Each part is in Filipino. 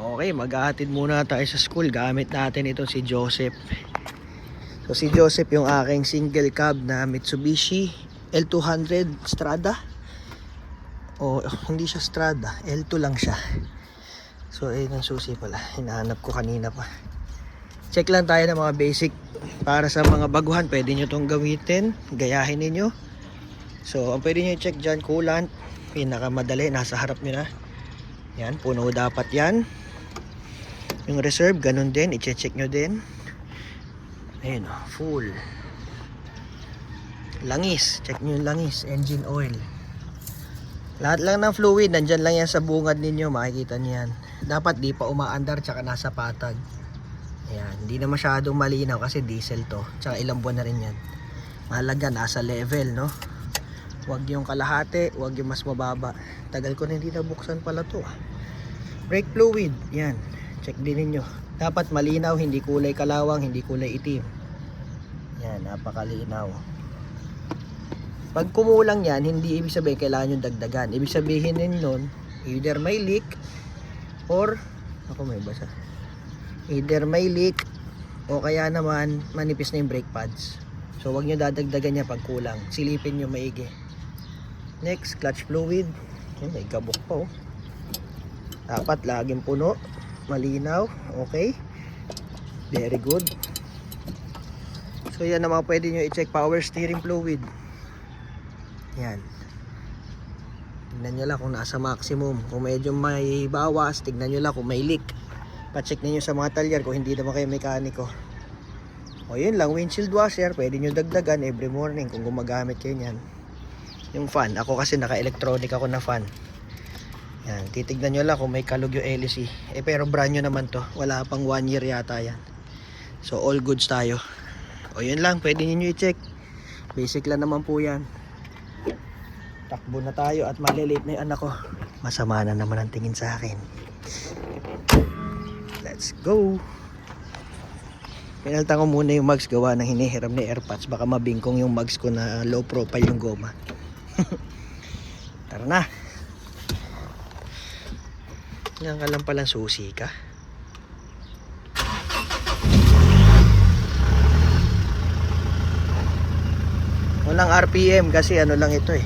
Okay, maghahatid muna tayo sa school. Gamit natin ito si Joseph. So si Joseph yung aking single cab na Mitsubishi L200 Strada. O hindi siya Strada, L2 lang siya. So ayun ang susi pala. Hinahanap ko kanina pa. Check lang tayo ng mga basic. Para sa mga baguhan, pwede nyo itong gamitin. Gayahin ninyo. So ang pwede nyo i-check dyan, coolant. Pinakamadali, nasa harap nyo na. Yan, puno dapat yan. Yung reserve, ganun din, i-check nyo din. Ayun, full. Langis, check nyo yung langis. Engine oil. Lahat lang ng fluid, nandyan lang yan sa bungad ninyo. Makikita nyo yan. Dapat di pa umaandar, tsaka nasa patag. Ayan, hindi na masyadong malinaw kasi diesel to. Tsaka ilang buwan na rin yan. Mahalaga, nasa level, no? Huwag yung kalahati, huwag yung mas mababa. Tagal ko na hindi nabuksan pala to. Brake fluid, yan. Check din ninyo. Dapat malinaw, hindi kulay kalawang, hindi kulay itim. Yan, napakalinaw. Pag kumulang yan, hindi ibig sabihin kailangan nyo dagdagan. Ibig sabihin nun, either may leak or, ako may basa. Either may leak o kaya naman manipis na yung brake pads. So wag nyo dadagdagan niya pag kulang. Silipin nyo maigi. Next, clutch fluid. Yan, may gabok pa oh. Dapat laging puno. Malinaw. Okay. Very good. So yan naman pwede nyo i-check. Power steering fluid. Yan. Tignan nyo lang kung nasa maximum. Kung medyo may bawas, tignan nyo lang kung may leak. Pa-check ninyo sa mga talyer kung hindi naman kayo mekaniko. O yun lang, windshield washer. Pwede nyo dagdagan every morning kung gumagamit kayo nyan. Yung fan. Ako kasi naka-electronic ako na fan. Yan, titignan nyo lang kung may kalog yung LEC. Pero brand new naman to. Wala pang 1 year yata yan. So all goods tayo. O yun lang, pwede nyo i-check. Basic lang naman po yan. Takbo na tayo at malilate na yung anak ko. Masama na naman ang tingin sa akin. Let's go. Pinalta ko muna yung mags gawa ng hinihiram na airpods. Baka mabingkong yung mags ko na low profile yung goma. Tara na. Yan ka lang palang susi ka. Walang RPM kasi ano lang ito eh.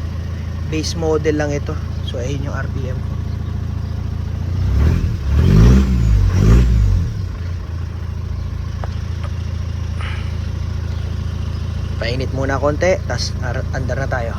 Base model lang ito. So ayun yung RPM ko. Painit muna konti, tas andar na tayo.